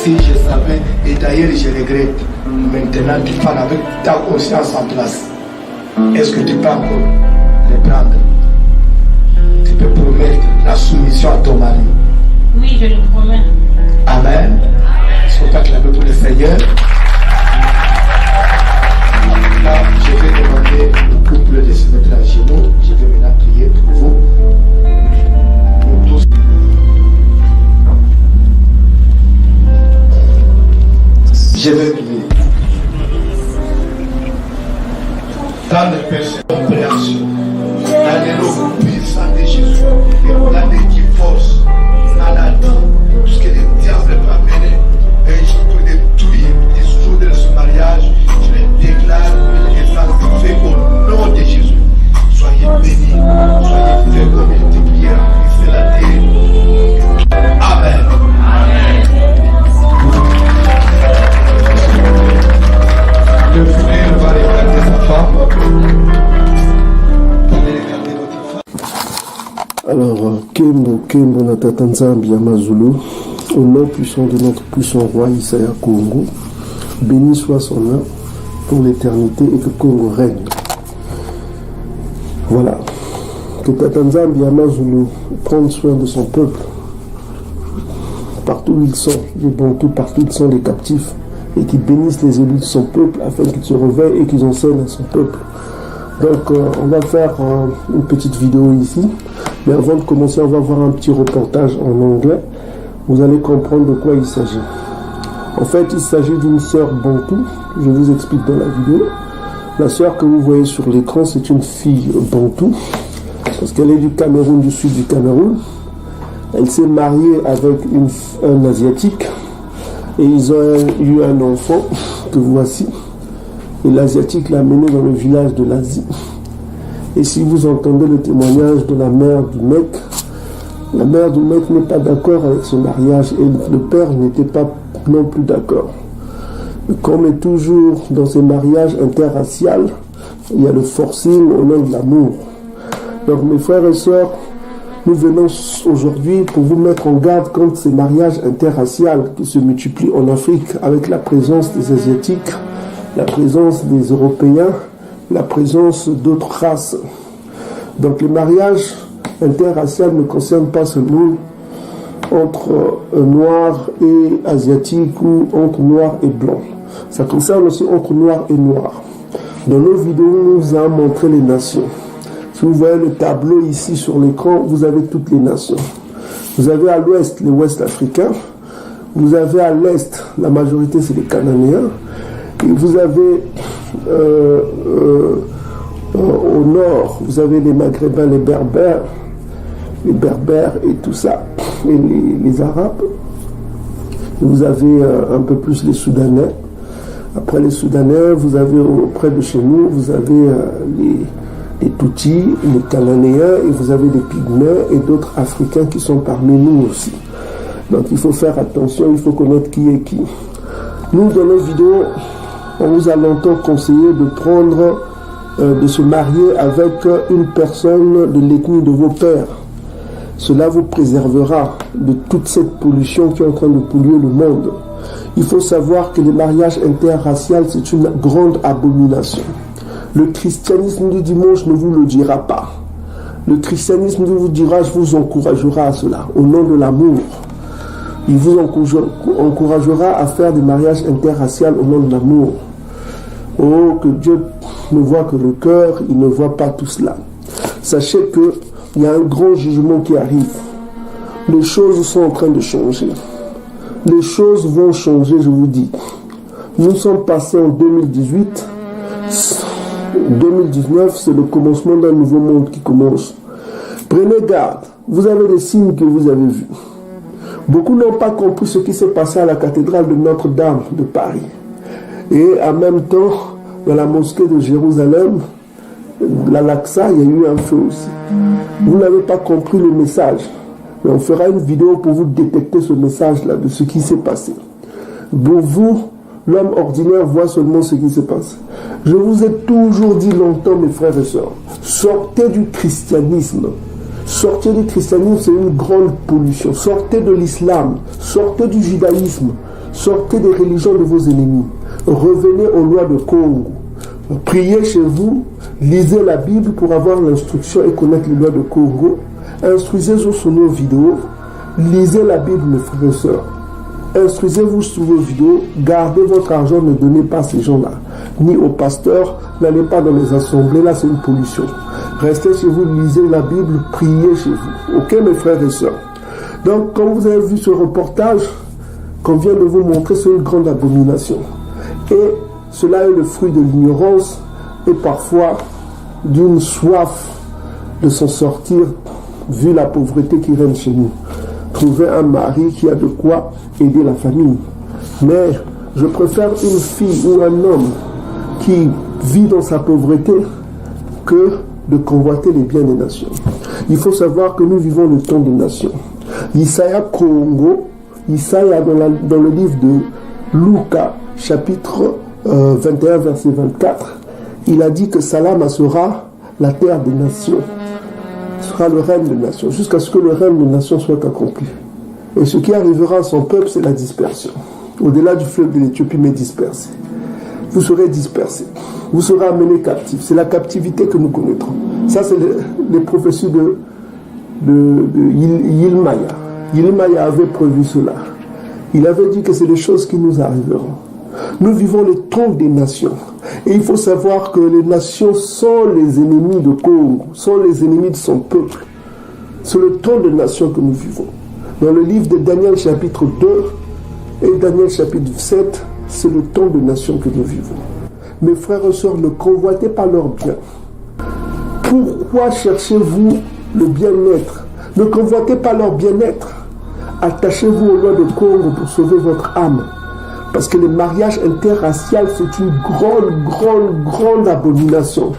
Si je savais, et d'ailleurs je regrette, maintenant tu parles avec ta conscience en place. Est-ce que tu peux encore reprendre? Tu peux promettre la soumission à ton mari? Oui, je le promets. Amen. Est-ce qu'on peut acclamer pour le Seigneur? Là, je vais demander au couple de se mettre à genoux. Je vais maintenant prier pour vous. Nous tous. Je vais prier. Dans le péché, compréhension, dans les noms puissants de Jésus, dans les divorces, maladies, tout ce que le diable peut amener, et je peux détruire, dissoudre ce mariage, je le déclare, et ça fait au nom de Jésus. Soyez bénis, soyez faits comme une prière, c'est la terre. Amen. Le frère va regarder sa femme. Regardez votre femme. Alors, Kembo Natata Nzambi Amazulu, au nom puissant de notre puissant roi Isaya Congo, béni soit son nom pour l'éternité et que Congo règne. Voilà. Que Tata Nzambi Amazulu prenne soin de son peuple. Partout où ils sont, les Bantous, partout où ils sont les captifs, et qui bénissent les élus de son peuple afin qu'ils se réveillent et qu'ils enseignent à son peuple. Donc on va faire une petite vidéo ici, mais avant de commencer on va voir un petit reportage en anglais. Vous allez comprendre de quoi il s'agit. En fait il s'agit d'une sœur bantou, je vous explique dans la vidéo. La sœur que vous voyez sur l'écran c'est une fille bantou, parce qu'elle est du Cameroun, du sud du Cameroun. Elle s'est mariée avec un asiatique. Et ils ont eu un enfant que voici. Et l'asiatique l'a mené dans le village de l'Asie. Et si vous entendez le témoignage de la mère du mec n'est pas d'accord avec ce mariage. Et le père n'était pas non plus d'accord. Comme est toujours dans ces mariages interraciales, il y a le forcing au nom de l'amour. Donc mes frères et sœurs, nous venons aujourd'hui pour vous mettre en garde contre ces mariages interraciales qui se multiplient en Afrique avec la présence des Asiatiques, la présence des Européens, la présence d'autres races. Donc les mariages interraciales ne concernent pas seulement entre noirs et asiatiques ou entre noirs et blancs. Ça concerne aussi entre noirs et noirs. Dans nos vidéos, nous vous avons montré les nations. Si vous voyez le tableau ici sur l'écran, vous avez toutes les nations. Vous avez à l'ouest les Ouest africains. Vous avez à l'est, la majorité c'est les Cananéens. Et vous avez au nord, vous avez les Maghrébins, les Berbères et tout ça, et les Arabes. Vous avez un peu plus les Soudanais. Après les Soudanais, vous avez auprès de chez nous, vous avez les Tutsis, les Cananéens, et vous avez les Pygmées et d'autres Africains qui sont parmi nous aussi. Donc il faut faire attention, il faut connaître qui est qui. Nous, dans nos vidéos, on vous a longtemps conseillé de prendre, de se marier avec une personne de l'ethnie de vos pères. Cela vous préservera de toute cette pollution qui est en train de polluer le monde. Il faut savoir que les mariages interraciaux, c'est une grande abomination. Le christianisme du dimanche ne vous le dira pas. Le christianisme vous dira, je vous encouragera à cela, au nom de l'amour. Il vous encouragera à faire des mariages interraciaux au nom de l'amour. Oh, que Dieu ne voit que le cœur, il ne voit pas tout cela. Sachez qu'il y a un grand jugement qui arrive. Les choses sont en train de changer. Les choses vont changer, je vous dis. Nous sommes passés en 2018. 2019, c'est le commencement d'un nouveau monde qui commence. Prenez garde, vous avez les signes que vous avez vus. Beaucoup n'ont pas compris ce qui s'est passé à la cathédrale de Notre-Dame de Paris. Et en même temps, dans la mosquée de Jérusalem, l'Al-Aqsa, il y a eu un feu aussi. Vous n'avez pas compris le message. Mais on fera une vidéo pour vous détecter ce message-là, de ce qui s'est passé. Pour vous, l'homme ordinaire voit seulement ce qui se passe. Je vous ai toujours dit longtemps, mes frères et sœurs, sortez du christianisme. Sortir du christianisme, c'est une grande pollution. Sortez de l'islam, sortez du judaïsme, sortez des religions de vos ennemis. Revenez aux lois de Congo. Priez chez vous, lisez la Bible pour avoir l'instruction et connaître les lois de Congo. Instruisez-vous sur nos vidéos. Lisez la Bible, mes frères et sœurs. Instruisez-vous sur vos vidéos. Gardez votre argent, ne donnez pas à ces gens-là. Ni aux pasteurs, n'allez pas dans les assemblées, là c'est une pollution. Restez chez vous, lisez la Bible, priez chez vous. Ok, mes frères et sœurs? Donc, comme vous avez vu ce reportage qu'on vient de vous montrer, c'est une grande abomination. Et cela est le fruit de l'ignorance et parfois d'une soif de s'en sortir, vu la pauvreté qui règne chez nous. Trouver un mari qui a de quoi aider la famille. Mais je préfère une fille ou un homme qui vit dans sa pauvreté que de convoiter les biens des nations. Il faut savoir que nous vivons le temps des nations. Isaïe Congo, Isaïe dans le livre de Luca, chapitre 21, verset 24, il a dit que Salama sera la terre des nations, sera le règne des nations, jusqu'à ce que le règne des nations soit accompli. Et ce qui arrivera à son peuple, c'est la dispersion. Au-delà du fleuve de l'Éthiopie, mais dispersé. Vous serez dispersés. Vous serez amenés captifs. C'est la captivité que nous connaîtrons. Ça, c'est les prophéties de Yilmaya. Yilmaya avait prévu cela. Il avait dit que c'est des choses qui nous arriveront. Nous vivons le temps des nations. Et il faut savoir que les nations sont les ennemis de Congo, sont les ennemis de son peuple. C'est le temps des nations que nous vivons. Dans le livre de Daniel chapitre 2 et Daniel chapitre 7, c'est le temps des nations que nous vivons. Mes frères et sœurs, ne convoitez pas leur bien. Pourquoi cherchez-vous le bien-être? Ne convoitez pas leur bien-être. Attachez-vous aux lois de Congo pour sauver votre âme. Parce que le mariage interracial, c'est une grande abomination.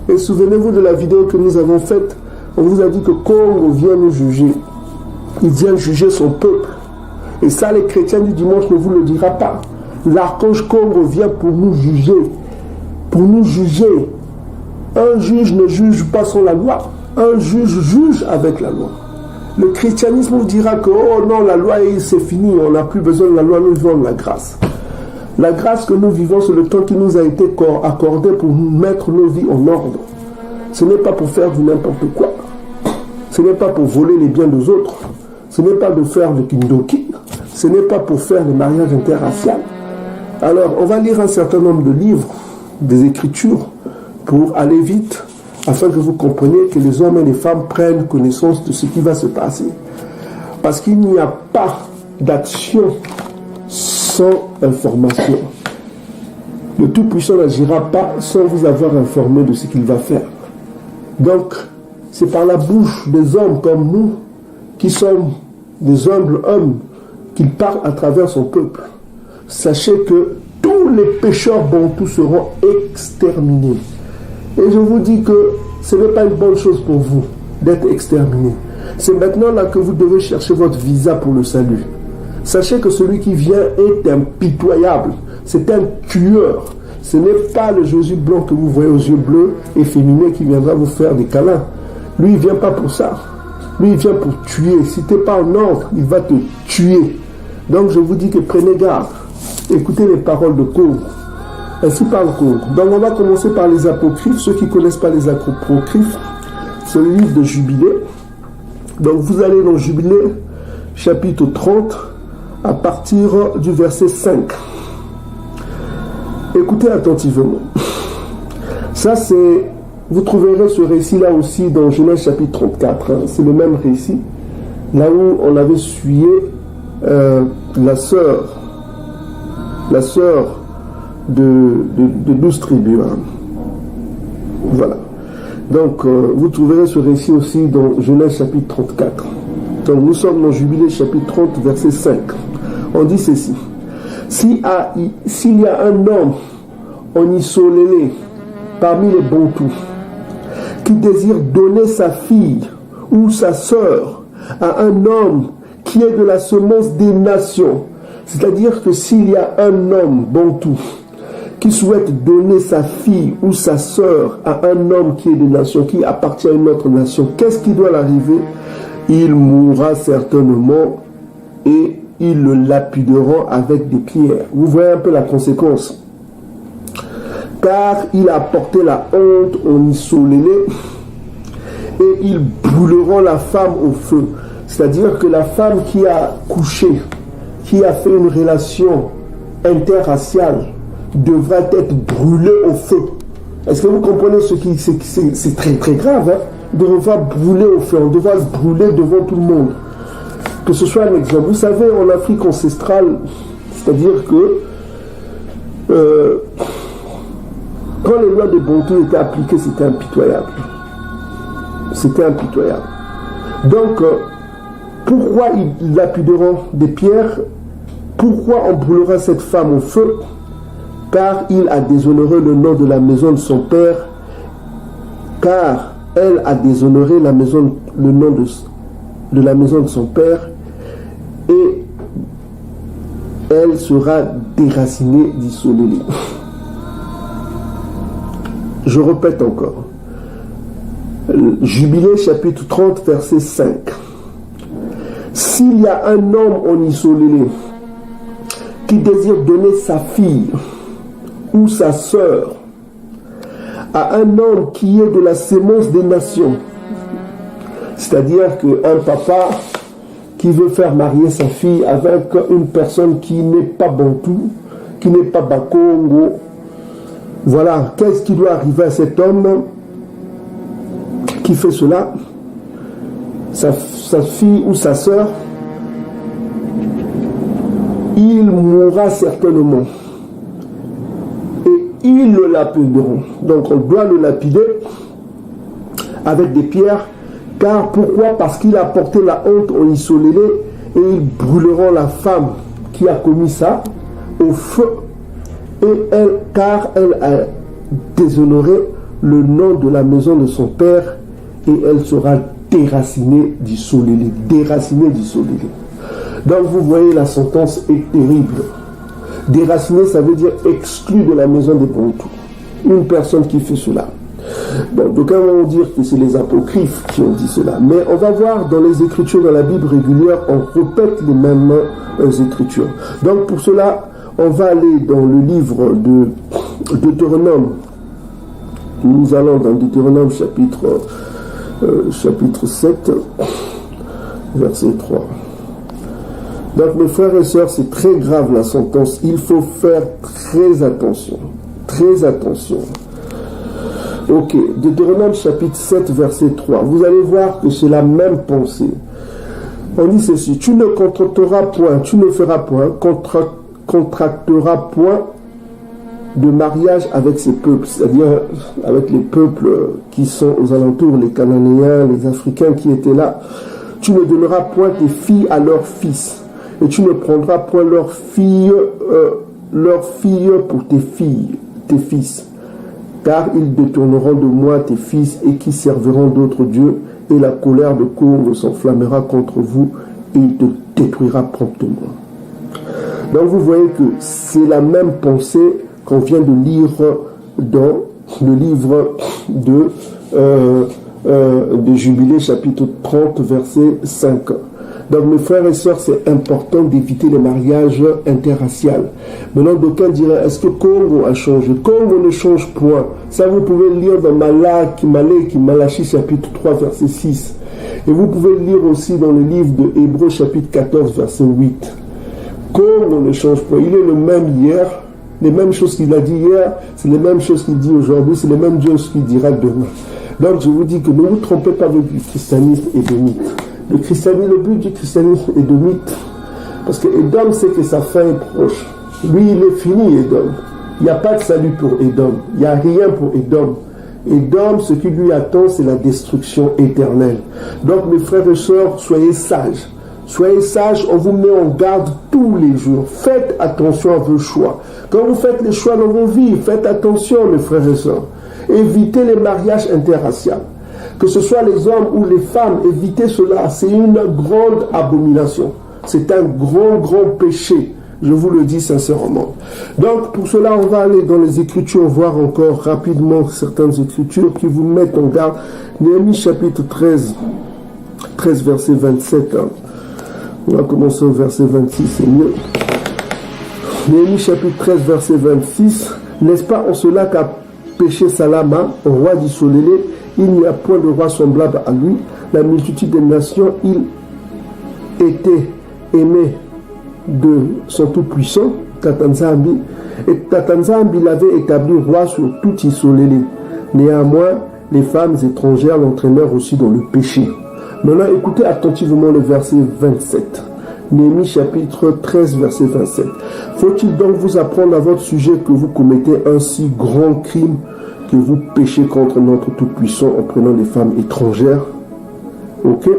Et souvenez-vous de la vidéo que nous avons faite. On vous a dit que Congo vient nous juger. Il vient juger son peuple. Et ça, les chrétiens du dimanche ne vous le dira pas. L'archange Congo vient pour nous juger. Pour nous juger. Un juge ne juge pas sans la loi. Un juge juge avec la loi. Le christianisme vous dira que, oh non, la loi, c'est fini, on n'a plus besoin de la loi, nous vivons de la grâce. La grâce que nous vivons, c'est le temps qui nous a été accordé pour mettre nos vies en ordre. Ce n'est pas pour faire du n'importe quoi. Ce n'est pas pour voler les biens des autres. Ce n'est pas de faire le kindoki. Ce n'est pas pour faire le mariage interracial. Alors, on va lire un certain nombre de livres, des Écritures, pour aller vite, afin que vous compreniez que les hommes et les femmes prennent connaissance de ce qui va se passer. Parce qu'il n'y a pas d'action sans information. Le Tout-Puissant n'agira pas sans vous avoir informé de ce qu'il va faire. Donc, c'est par la bouche des hommes comme nous, qui sommes des humbles hommes, qu'il parle à travers son peuple. Sachez que tous les pécheurs bantous seront exterminés. Et je vous dis que ce n'est pas une bonne chose pour vous d'être exterminé. C'est maintenant là que vous devez chercher votre visa pour le salut. Sachez que celui qui vient est impitoyable. C'est un tueur. Ce n'est pas le Jésus blanc que vous voyez aux yeux bleus et féminins qui viendra vous faire des câlins. Lui, il ne vient pas pour ça. Lui, il vient pour tuer. Si tu n'es pas en ordre, il va te tuer. Donc, je vous dis que prenez garde. Écoutez les paroles de Congo. Ainsi parle Congo. Donc, on va commencer par les apocryphes. Ceux qui ne connaissent pas les apocryphes, c'est le livre de Jubilé. Donc, vous allez dans Jubilé, chapitre 30, à partir du verset 5. Écoutez attentivement. Ça, c'est... Vous trouverez ce récit-là aussi dans Genèse chapitre 34. C'est le même récit. Là où on avait suivi la sœur de 12 tribus. Voilà. Donc, vous trouverez ce récit aussi dans Genèse chapitre 34. Donc, nous sommes dans Jubilé chapitre 30, verset 5. On dit ceci. S'il y a un homme en Isolélé parmi les Bantous qui désire donner sa fille ou sa sœur à un homme qui est de la semence des nations, c'est-à-dire que s'il y a un homme Bantou qui souhaite donner sa fille ou sa sœur à un homme qui est de nation, qui appartient à une autre nation, qu'est-ce qui doit l'arriver? Il mourra certainement et ils le lapideront avec des pierres. Vous voyez un peu la conséquence. Car il a porté la honte au Isolélé et ils brûleront la femme au feu. C'est-à-dire que la femme qui a couché, qui a fait une relation interraciale, devra être brûlée au feu. Est-ce que vous comprenez ce qui c'est très très grave, hein? De devoir brûler au feu, on devra se brûler devant tout le monde. Que ce soit un exemple. Vous savez, en Afrique ancestrale, c'est-à-dire que quand les lois de Bantou étaient appliquées, c'était impitoyable. C'était impitoyable. Donc, pourquoi ils lapideront des pierres? Pourquoi on brûlera cette femme au feu? Car il a déshonoré le nom de la maison de son père, car elle a déshonoré le nom de la maison de son père, et elle sera déracinée d'Isolélé. Je répète encore. Jubilé chapitre 30 verset 5. S'il y a un homme en Isolélé qui désire donner sa fille ou sa sœur à un homme qui est de la sémence des nations, c'est-à-dire qu'un papa qui veut faire marier sa fille avec une personne qui n'est pas Bantou, qui n'est pas Bakongo, voilà, qu'est-ce qui doit arriver à cet homme qui fait cela? Sa fille ou sa sœur, il mourra certainement. Et ils le lapideront. Donc on doit le lapider avec des pierres. Car pourquoi? Parce qu'il a porté la honte au Isolélé et ils brûleront la femme qui a commis ça au feu. Et elle, car elle a déshonoré le nom de la maison de son père, et elle sera déracinée d'Isolélé. Déracinée d'Isolélé. Donc vous voyez, la sentence est terrible. Déraciné, ça veut dire exclu de la maison des Bantou. Une personne qui fait cela. Bon, donc on va dire que c'est les apocryphes qui ont dit cela. Mais on va voir dans les Écritures, dans la Bible régulière, on répète les mêmes Écritures. Donc pour cela, on va aller dans le livre de Deutéronome. Nous allons dans Deutéronome chapitre 7, verset 3. Donc mes frères et sœurs, c'est très grave la sentence. Il faut faire très attention. Très attention. Ok, Deutéronome chapitre 7, verset 3. Vous allez voir que c'est la même pensée. On dit ceci: tu ne contracteras point, tu ne feras point, contracteras point de mariage avec ces peuples, c'est-à-dire avec les peuples qui sont aux alentours, les Cananéens, les Africains qui étaient là. Tu ne donneras point tes filles à leurs fils, et tu ne prendras point leurs filles pour tes filles, tes fils, car ils détourneront de moi tes fils et qui serviront d'autres dieux, et la colère de Congo s'enflammera contre vous et il te détruira promptement. Donc vous voyez que c'est la même pensée qu'on vient de lire dans le livre de Jubilé chapitre 30 verset 5. Donc mes frères et sœurs, c'est important d'éviter les mariages interraciaux. Maintenant, d'aucuns diraient, est-ce que Congo a changé? Congo ne change point. Ça, vous pouvez le lire dans Malachie chapitre 3 verset 6. Et vous pouvez le lire aussi dans le livre de Hébreux chapitre 14 verset 8. Congo ne change pas. Il est le même hier. Les mêmes choses qu'il a dit hier, c'est les mêmes choses qu'il dit aujourd'hui, c'est les mêmes choses qu'il dira demain. Donc je vous dis que ne vous trompez pas avec le christianisme édomite. Le but du christianisme édomite, parce que Édom sait que sa fin est proche. Lui, il est fini, Édom. Il n'y a pas de salut pour Édom. Il n'y a rien pour Édom. Édom, ce qui lui attend, c'est la destruction éternelle. Donc mes frères et sœurs, soyez sages. Soyez sages, on vous met en garde tous les jours. Faites attention à vos choix. Quand vous faites les choix dans vos vies, faites attention, mes frères et sœurs. Évitez les mariages interraciaux. Que ce soit les hommes ou les femmes, évitez cela. C'est une grande abomination. C'est un grand péché Je vous le dis sincèrement. Donc, pour cela, on va aller dans les Écritures, voir encore rapidement certaines Écritures qui vous mettent en garde. Néhémie chapitre 13, verset 27. On va commencer au verset 26, c'est mieux. Néhémie chapitre 13, verset 26. N'est-ce pas en cela qu'a péché Salama, roi d'Issolélé, il n'y a point de roi semblable à lui. La multitude des nations, il était aimé de son Tout-Puissant, Tatanzambi, et Tatanzambi l'avait établi roi sur tout Issolélé. Néanmoins, les femmes étrangères l'entraînèrent aussi dans le péché. Maintenant, écoutez attentivement le verset 27. Néhémie chapitre 13, verset 27. Faut-il donc vous apprendre à votre sujet que vous commettez un si grand crime que vous péchez contre notre Tout-Puissant en prenant des femmes étrangères? Ok?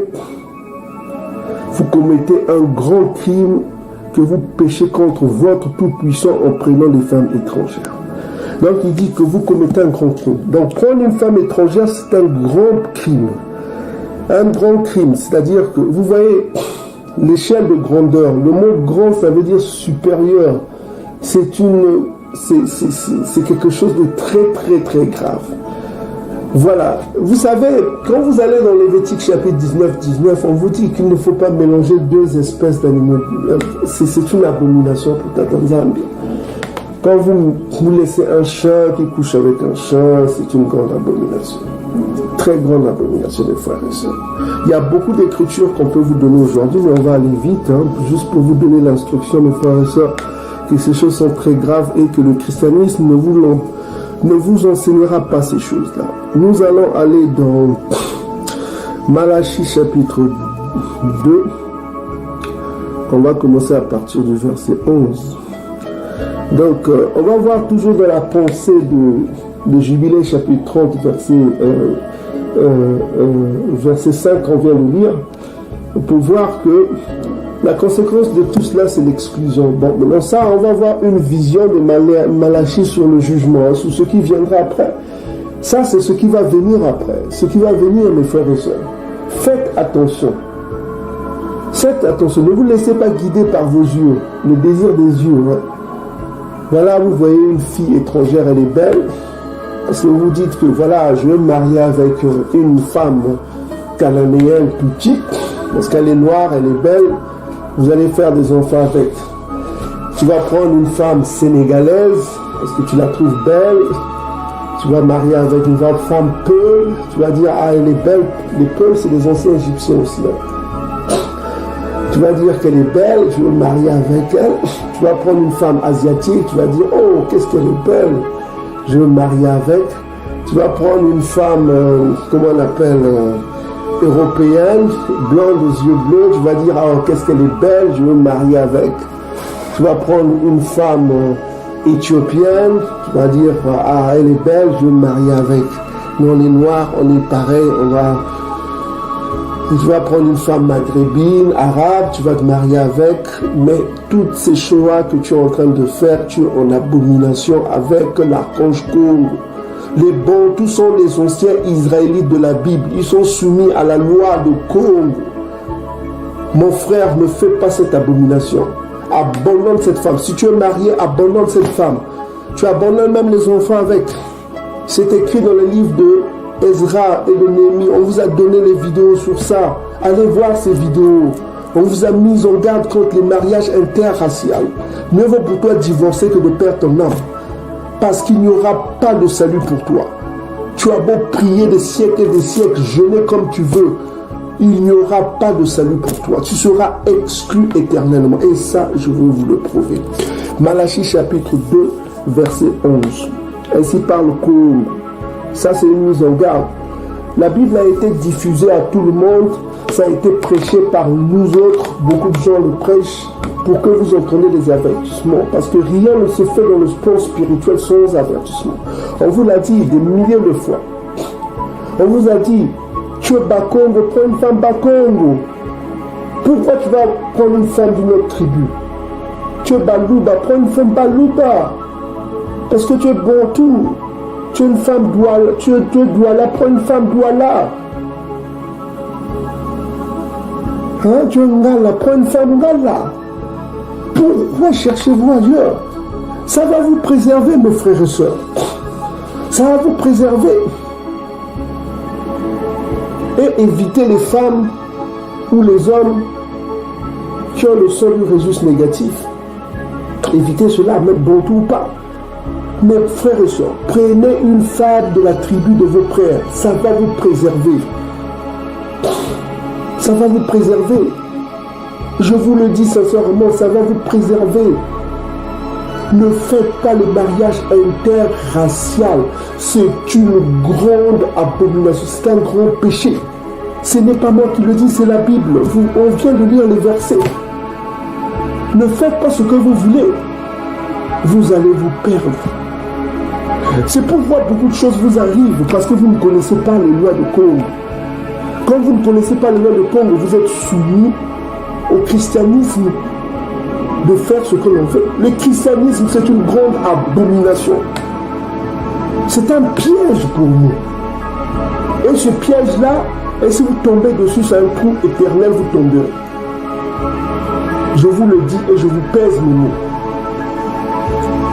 Vous commettez un grand crime que vous péchez contre votre Tout-Puissant en prenant des femmes étrangères. Donc il dit que vous commettez un grand crime. Donc prendre une femme étrangère, c'est un grand crime. Un grand crime, c'est-à-dire que vous voyez l'échelle de grandeur. Le mot grand, ça veut dire supérieur. C'est quelque chose de très très très grave. Voilà, vous savez, quand vous allez dans Lévitique chapitre 19, on vous dit qu'il ne faut pas mélanger deux espèces d'animaux. C'est une abomination pour Tatanzambi. Quand vous laissez un chat qui couche avec un chat, c'est une grande abomination. Très grande abomination, mes frères et sœurs. Il y a beaucoup d'écritures qu'on peut vous donner aujourd'hui, mais on va aller vite, juste pour vous donner l'instruction, mes frères et sœurs, que ces choses sont très graves et que le christianisme ne vous enseignera pas ces choses-là. Nous allons aller dans Malachie chapitre 2. On va commencer à partir du verset 11. Donc, on va voir toujours dans la pensée de Jubilé chapitre 30, verset 5 qu'on vient de lire, pour voir que la conséquence de tout cela, c'est l'exclusion. Bon, maintenant ça, on va voir une vision de Malachie sur le jugement, sur ce qui viendra après. Ça, c'est ce qui va venir après. Ce qui va venir, mes frères et sœurs. Faites attention. Faites attention. Ne vous laissez pas guider par vos yeux, le désir des yeux. Voilà, vous voyez une fille étrangère, elle est belle. Parce que vous dites que voilà, je vais me marier avec une femme cananéenne petite, parce qu'elle est noire, elle est belle. Vous allez faire des enfants avec. Tu vas prendre une femme sénégalaise parce que tu la trouves belle. Tu vas marier avec une femme Peul. Tu vas dire, ah, elle est belle. Les Peuls, c'est des anciens Égyptiens aussi. Tu vas dire qu'elle est belle, je veux me marier avec elle. Tu vas prendre une femme asiatique. Tu vas dire, oh, qu'est-ce qu'elle est belle. Je veux me marier avec. Tu vas prendre une femme, comment on appelle européenne, blonde aux yeux bleus, tu vas dire, ah, qu'est-ce qu'elle est belle, je veux me marier avec. Tu vas prendre une femme éthiopienne, tu vas dire, ah, elle est belle, je veux me marier avec. Nous, on est noirs, on est pareil, tu vas prendre une femme maghrébine, arabe, tu vas te marier avec, mais toutes ces choix que tu es en train de faire, tu es en abomination avec l'archange Congo. Les bons, tous sont les anciens Israélites de la Bible. Ils sont soumis à la loi de Congo. Mon frère, ne fais pas cette abomination. Abandonne cette femme. Si tu es marié, abandonne cette femme. Tu abandonnes même les enfants avec. C'est écrit dans le livre de Ezra et de Néhémie. On vous a donné les vidéos sur ça. Allez voir ces vidéos. On vous a mis en garde contre les mariages interraciaux. Mieux vaut pour toi divorcer que de perdre ton âme. Parce qu'il n'y aura pas de salut pour toi. Tu as beau prier des siècles et des siècles, jeûner comme tu veux, il n'y aura pas de salut pour toi. Tu seras exclu éternellement. Et ça, je veux vous le prouver. Malachie chapitre 2, verset 11. Ainsi parle Congo. Ça, c'est une mise en garde. La Bible a été diffusée à tout le monde. Ça a été prêché par nous autres. Beaucoup de gens le prêchent pour que vous en preniez des avertissements. Parce que rien ne se fait dans le sport spirituel sans avertissement. On vous l'a dit des milliers de fois. On vous a dit, tu es Bakongo, prends une femme Bakongo. Pourquoi tu vas prendre une femme d'une autre tribu? Tu es Balouba, prends une femme Balouba. Parce que tu es Bantou. Tu es une femme Douala, tu es Douala, prends une femme Douala. Tu es Ngala, prends une femme Ngala. Pourquoi cherchez-vous ailleurs? Ça va vous préserver, mes frères et sœurs. Ça va vous préserver. Et éviter les femmes ou les hommes qui ont le seul résus négatif. Évitez cela, même bon tout ou pas. Mes frères et sœurs, prenez une femme de la tribu de vos frères. Ça va vous préserver. Ça va vous préserver. Je vous le dis sincèrement, ça va vous préserver. Ne faites pas le mariage interracial. C'est une grande abomination. C'est un grand péché. Ce n'est pas moi qui le dis, c'est la Bible. On vient de lire les versets. Ne faites pas ce que vous voulez. Vous allez vous perdre. C'est pourquoi beaucoup de choses vous arrivent, parce que vous ne connaissez pas les lois de Congo. Quand vous ne connaissez pas les lois de Congo, vous êtes soumis au christianisme de faire ce que l'on veut. Le christianisme, c'est une grande abomination. C'est un piège pour nous. Et ce piège-là, et si vous tombez dessus, c'est un trou éternel, vous tomberez. Je vous le dis et je vous pèse mes mots.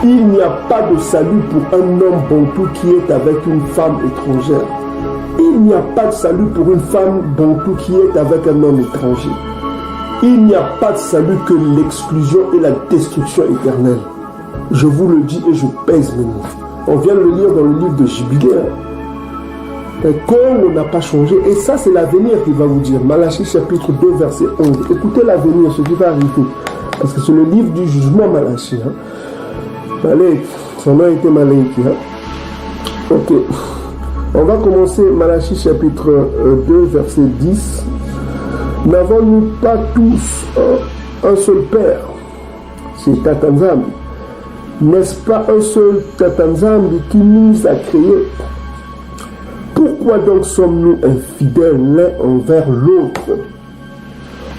Il n'y a pas de salut pour un homme bantou qui est avec une femme étrangère. Il n'y a pas de salut pour une femme bantou qui est avec un homme étranger. Il n'y a pas de salut que l'exclusion et la destruction éternelle. Je vous le dis et je pèse mes mots. On vient de le lire dans le livre de Jubilé. Le Congo n'a pas changé. Et ça, c'est l'avenir qui va vous dire. Malachie chapitre 2, verset 11. Écoutez l'avenir, ce qui va arriver. Parce que c'est le livre du jugement, Malachie. Malek, son nom était Malek. Ok. On va commencer Malachie chapitre 2, verset 10. N'avons-nous pas tous un seul Père? C'est Tatanzam. N'est-ce pas un seul Tatanzam qui nous a créés? Pourquoi donc sommes-nous infidèles l'un envers l'autre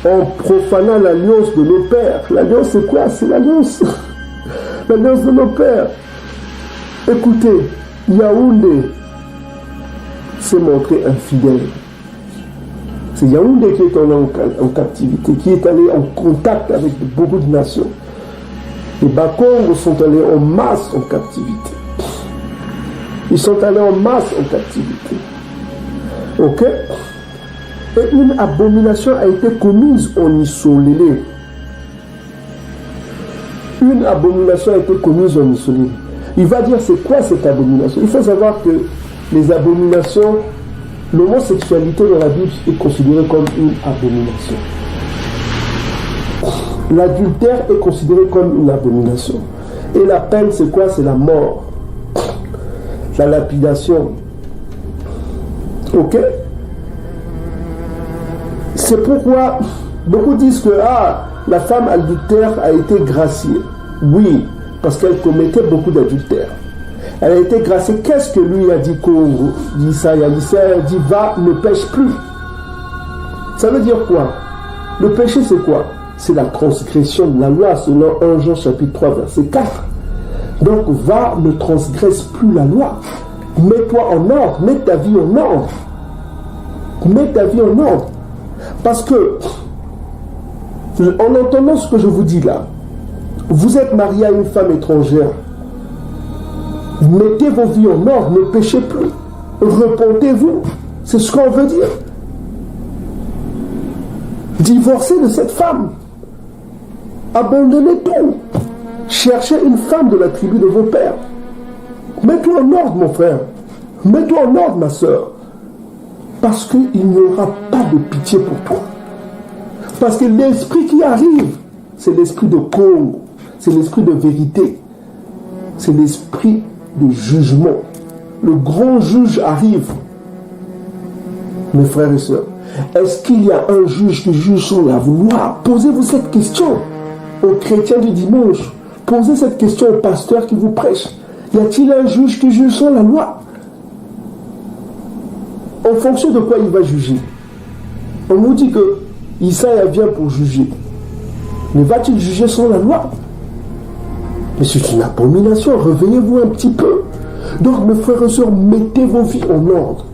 en profanant l'alliance de nos pères? L'alliance, c'est quoi? C'est l'alliance. L'alliance de nos pères. Écoutez, Yaoundé s'est montré infidèle. C'est Yaoundé qui est en captivité, qui est allé en contact avec beaucoup de nations. Les Bakongos sont allés en masse en captivité. Ils sont allés en masse en captivité. Ok? Et une abomination a été commise en Isolélé. Une abomination a été commise en Isolélé. Il va dire c'est quoi cette abomination? Il faut savoir que les abominations, l'homosexualité dans la Bible est considérée comme une abomination. L'adultère est considéré comme une abomination. Et la peine, c'est quoi? C'est la mort. La lapidation. Ok? C'est pourquoi beaucoup disent que la femme adultère a été graciée. Oui, parce qu'elle commettait beaucoup d'adultère. Elle a été graciée. Qu'est-ce que lui a dit Congo? Isaïe a dit va, ne pêche plus. Ça veut dire quoi? Le péché, c'est quoi? C'est la transgression de la loi, selon 1 Jean chapitre 3, verset 4. Donc, va, ne transgresse plus la loi. Mets-toi en ordre, mets ta vie en ordre. Mets ta vie en ordre. Parce que, en entendant ce que je vous dis là, vous êtes marié à une femme étrangère. Mettez vos vies en ordre, ne péchez plus. Repentez-vous. C'est ce qu'on veut dire. Divorcez de cette femme. Abandonnez tout. Cherchez une femme de la tribu de vos pères. Mets-toi en ordre, mon frère. Mets-toi en ordre, ma soeur. Parce qu'il n'y aura pas de pitié pour toi. Parce que l'esprit qui arrive, c'est l'esprit de Congo. C'est l'esprit de vérité. C'est l'esprit de jugement. Le grand juge arrive. Mes frères et sœurs, est-ce qu'il y a un juge qui juge sans la vouloir? Posez-vous cette question aux chrétiens du dimanche. Posez cette question au pasteur qui vous prêche. Y a-t-il un juge qui juge sans la loi? En fonction de quoi il va juger? On nous dit que Isaïe vient pour juger. Mais va-t-il juger sans la loi? Mais c'est une abomination. Réveillez-vous un petit peu. Donc, mes frères et sœurs, mettez vos vies en ordre.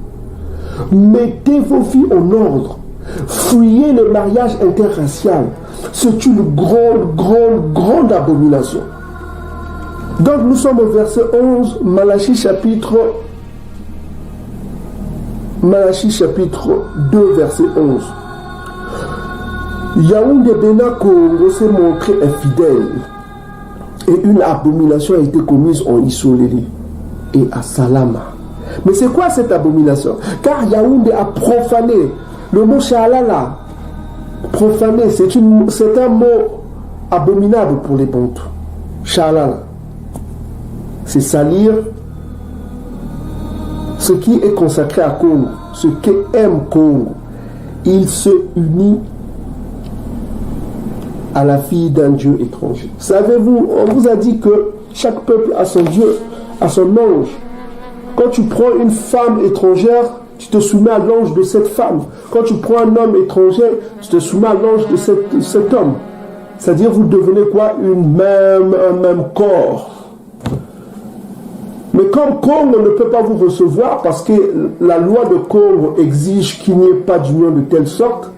Mettez vos vies en ordre. Fuyez le mariage interracial. C'est une grande abomination. Donc nous sommes au verset 11, Malachie chapitre 2, verset 11. Yaoundé Bena Congo s'est montré infidèle et une abomination a été commise en Isoleli et à Salama. Mais c'est quoi cette abomination? Car Yaoundé a profané. Le mot Shalala, profané, c'est un mot abominable pour les Bantous. Shalala, c'est salir ce qui est consacré à Congo, ce qu'aime Congo. Il se unit à la fille d'un dieu étranger. Savez-vous, on vous a dit que chaque peuple a son dieu, a son ange. Quand tu prends une femme étrangère, tu te soumets à l'ange de cette femme. Quand tu prends un homme étranger, tu te soumets à l'ange de cet homme. C'est-à-dire, vous devenez quoi? Un même corps. Mais comme Congo ne peut pas vous recevoir, parce que la loi de Congo exige qu'il n'y ait pas d'union de telle sorte,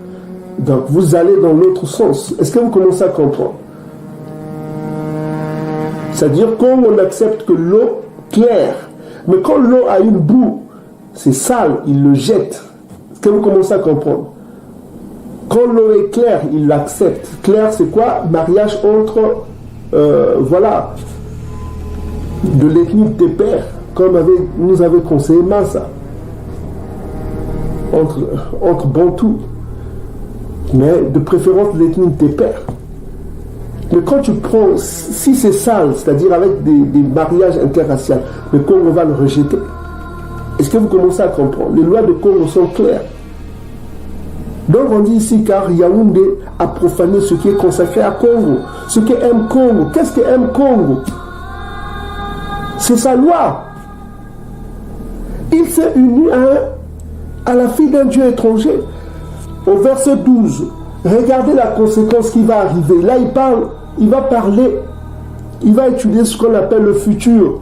donc vous allez dans l'autre sens. Est-ce que vous commencez à comprendre? C'est-à-dire, Congo n'accepte que l'eau claire. Mais quand l'eau a une boue, c'est sale, il le jette. Est-ce que vous commencez à comprendre? Quand l'eau est claire, il l'accepte. Clair, c'est quoi? Mariage entre, de l'ethnie des pères, comme nous avait conseillé Massa, entre Bantous, mais de préférence de l'ethnie des pères. Mais quand tu prends, si c'est sale, c'est-à-dire avec des mariages interraciaux, le Congo va le rejeter. Est-ce que vous commencez à comprendre? Les lois de Congo sont claires. Donc on dit ici, car Yaoundé a profané ce qui est consacré à Congo, ce qui aime Congo. Qu'est-ce que aime Congo? C'est sa loi. Il s'est uni à la fille d'un dieu étranger. Au verset 12, regardez la conséquence qui va arriver. Là, il va parler, il va étudier ce qu'on appelle le futur,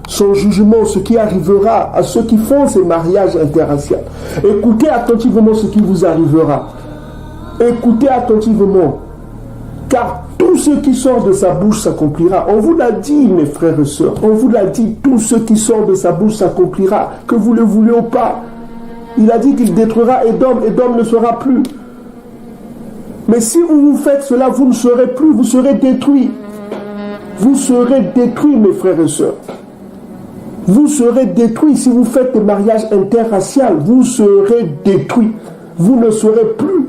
son jugement, ce qui arrivera à ceux qui font ces mariages interraciaux. Écoutez attentivement ce qui vous arrivera. Écoutez attentivement. Car tout ce qui sort de sa bouche s'accomplira. On vous l'a dit, mes frères et sœurs. On vous l'a dit, tout ce qui sort de sa bouche s'accomplira. Que vous le voulez ou pas. Il a dit qu'il détruira Édom. Édom ne sera plus. Mais si vous faites cela, vous ne serez plus. Vous serez détruits. Vous serez détruits, mes frères et sœurs. Vous serez détruits si vous faites des mariages interraciaux. Vous serez détruits. Vous ne serez plus.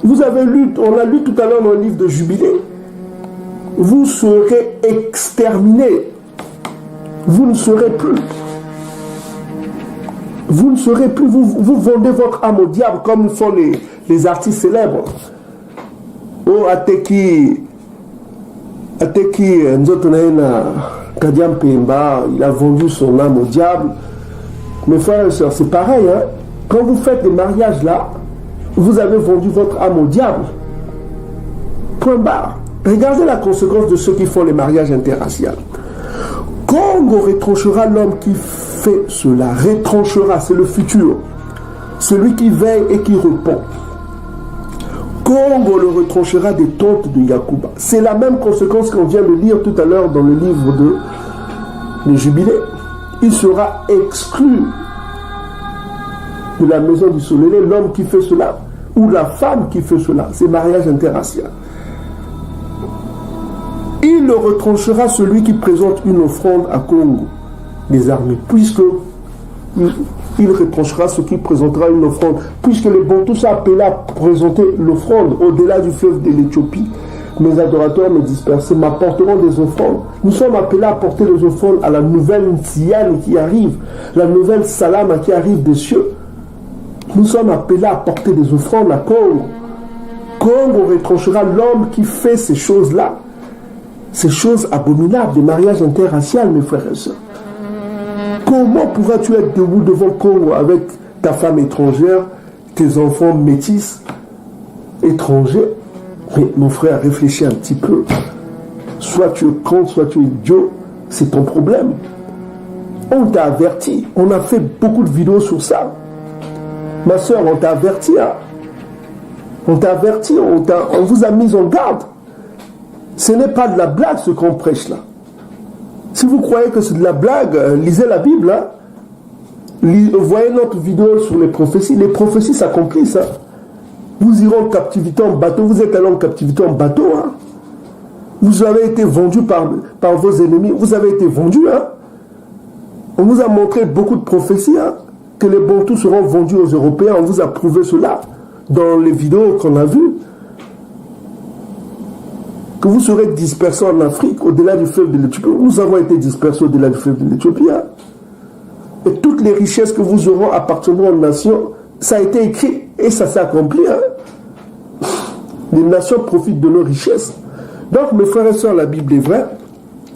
Vous avez lu, on l'a lu tout à l'heure dans le livre de Jubilé. Vous serez exterminés. Vous ne serez plus. Vous ne serez plus. Vous vendez votre âme au diable comme font les artistes célèbres. Oh, Ateki Nzotonaina Kadiam Pemba, il a vendu son âme au diable. Mes frères et sœurs, c'est pareil. Hein? Quand vous faites des mariages là, vous avez vendu votre âme au diable. Point barre. Regardez la conséquence de ceux qui font les mariages interraciaux. Congo retranchera l'homme qui fait cela. Retranchera, c'est le futur. Celui qui veille et qui repent. Congo le retranchera des tentes de Yacouba. C'est la même conséquence qu'on vient de lire tout à l'heure dans le livre de Jubilé. Il sera exclu de la maison du soleil, l'homme qui fait cela, ou la femme qui fait cela, c'est mariage interracial. Il le retranchera celui qui présente une offrande à Congo, des armées, puisque il retranchera ce qui présentera une offrande, puisque les Bantous sont appelés à présenter l'offrande au-delà du fleuve de l'Éthiopie. Mes adorateurs, mes dispersés m'apporteront des offrandes. Nous sommes appelés à apporter des offrandes à la nouvelle Tsiane qui arrive, la nouvelle Salama qui arrive des cieux. Nous sommes appelés à apporter des offrandes à Congo. Congo retranchera l'homme qui fait ces choses-là, ces choses abominables, des mariages interraciaux, mes frères et sœurs. Comment pourras-tu être debout devant Congo avec ta femme étrangère, tes enfants métis, étrangers? Mais mon frère, réfléchis un petit peu. Soit tu es con, soit tu es idiot, c'est ton problème. On t'a averti, on a fait beaucoup de vidéos sur ça. Ma soeur, on t'a averti. Hein? On t'a averti, on vous a mis en garde. Ce n'est pas de la blague ce qu'on prêche là. Si vous croyez que c'est de la blague, lisez la Bible. Hein. Voyez notre vidéo sur les prophéties. Les prophéties s'accomplissent. Hein. Vous irez en captivité en bateau. Vous êtes allé en captivité en bateau. Hein. Vous avez été vendu par vos ennemis. Vous avez été vendu. Hein. On vous a montré beaucoup de prophéties. Hein, que les Bantous seront vendus aux Européens. On vous a prouvé cela dans les vidéos qu'on a vues. Que vous serez dispersés en Afrique, au-delà du fleuve de l'Éthiopie. Nous avons été dispersés au-delà du fleuve de l'Éthiopie. Hein. Et toutes les richesses que vous aurez appartenant aux nations, ça a été écrit et ça s'est accompli. Hein. Les nations profitent de nos richesses. Donc, mes frères et sœurs, la Bible est vraie.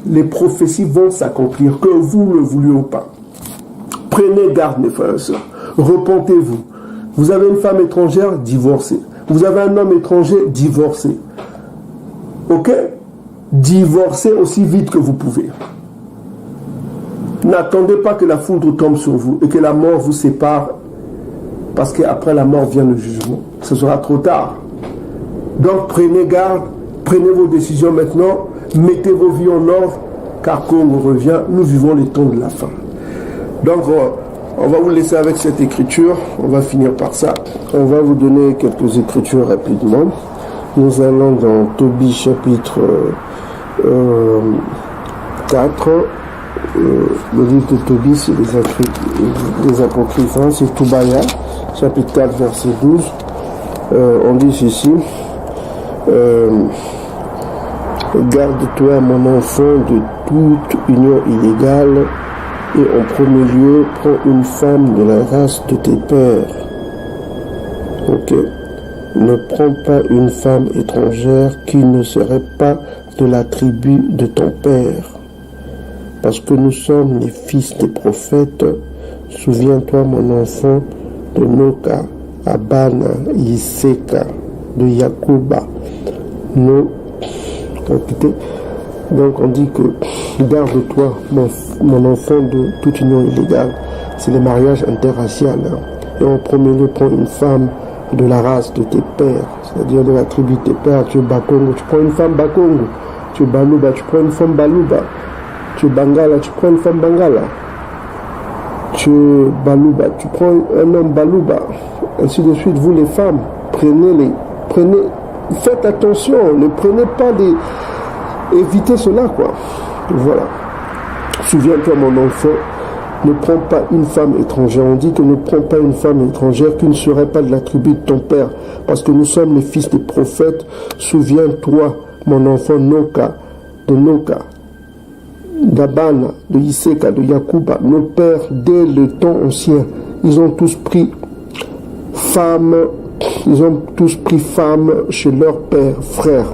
Les prophéties vont s'accomplir, que vous le vouliez ou pas. Prenez garde, mes frères et sœurs. Repentez-vous. Vous avez une femme étrangère, divorcez. Vous avez un homme étranger, divorcez. Ok? Divorcez aussi vite que vous pouvez. N'attendez pas que la foudre tombe sur vous et que la mort vous sépare, parce qu'après la mort vient le jugement. Ce sera trop tard. Donc prenez garde, prenez vos décisions maintenant, mettez vos vies en ordre, car quand on revient, nous vivons les temps de la fin. Donc on va vous laisser avec cette écriture, on va finir par ça. On va vous donner quelques écritures rapidement. Nous allons dans Tobie chapitre 4. Le livre de Tobie, c'est les apocryphes, hein, c'est Toubaya, chapitre 4, verset 12. On dit ceci. Garde-toi, mon enfant, de toute union illégale, et en premier lieu, prends une femme de la race de tes pères. Ok. Ne prends pas une femme étrangère qui ne serait pas de la tribu de ton père. Parce que nous sommes les fils des prophètes. Souviens-toi, mon enfant, de Noka, Abana, Iseka, de Yakuba. Donc on dit que garde-toi, mon enfant, de toute union illégale. C'est le mariage interracial. Hein. Et en premier lieu, prends une femme de la race de tes pères, c'est-à-dire de la tribu de tes pères. Tu es Bakongo, tu prends une femme Bakongo. Tu es Baluba, tu prends une femme Baluba. Tu es Bangala, tu prends une femme Bangala. Tu es Baluba, tu prends un homme Baluba. Ainsi de suite, vous les femmes, faites attention, ne prenez pas évitez cela, quoi. Voilà. Souviens-toi, mon enfant, ne prends pas une femme étrangère. On dit que ne prends pas une femme étrangère qui ne serait pas de la tribu de ton père, parce que nous sommes les fils des prophètes. Souviens-toi, mon enfant, de Noka, d'Abana, de Iseka, de Yakuba. Nos pères, dès le temps ancien, ils ont tous pris femme chez leur père, frère.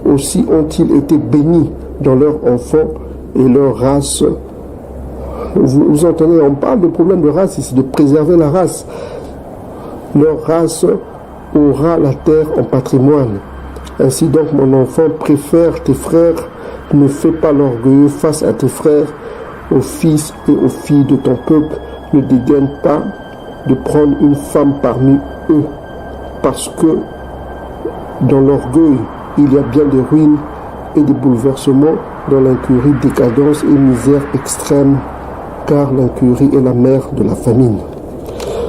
Aussi ont-ils été bénis dans leurs enfants et leur race. Vous entendez, on parle de problème de race ici, de préserver la race. Leur race aura la terre en patrimoine. Ainsi donc, mon enfant, préfère tes frères, ne fais pas l'orgueilleux face à tes frères, aux fils et aux filles de ton peuple. Ne dédaigne pas de prendre une femme parmi eux, parce que dans l'orgueil, il y a bien des ruines et des bouleversements, dans l'incurie, décadence et misère extrême, car l'incurie est la mère de la famine.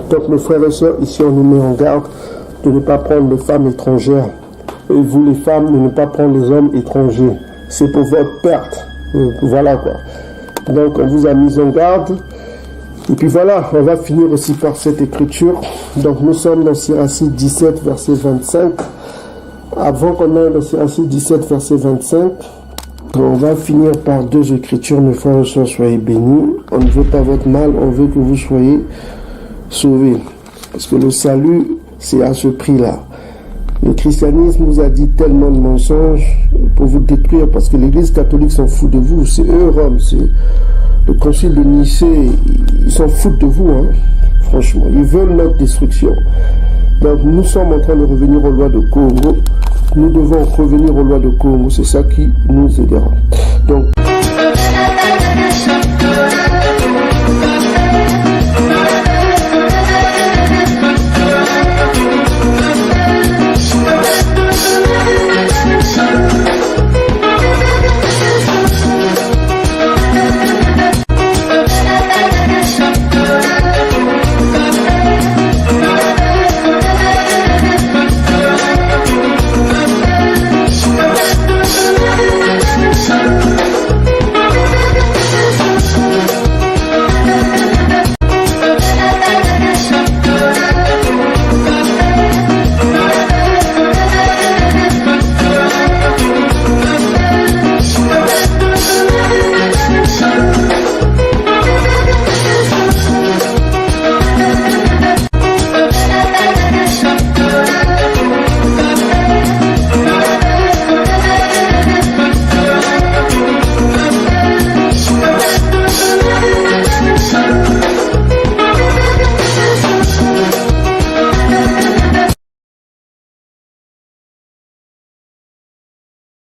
Donc mes frères et sœurs, ici on nous met en garde de ne pas prendre les femmes étrangères. Et vous les femmes, de ne pas prendre les hommes étrangers. C'est pour votre perte. Voilà quoi. Donc on vous a mis en garde. Et puis voilà, on va finir aussi par cette écriture. Donc nous sommes dans Siracide 17, verset 25. Avant qu'on aille dans Siracide 17, verset 25, on va finir par deux écritures. Mes frères et sœurs, soyez bénis. On ne veut pas votre mal, on veut que vous soyez sauvés. Parce que le salut, c'est à ce prix-là. Le christianisme nous a dit tellement de mensonges pour vous détruire, parce que l'église catholique s'en fout de vous. C'est eux, Rome, c'est le concile de Nicée, ils s'en foutent de vous, hein. Franchement, ils veulent notre destruction. Donc nous sommes en train de revenir aux lois de Congo. Nous devons revenir aux lois de Congo, c'est ça qui nous aidera. Donc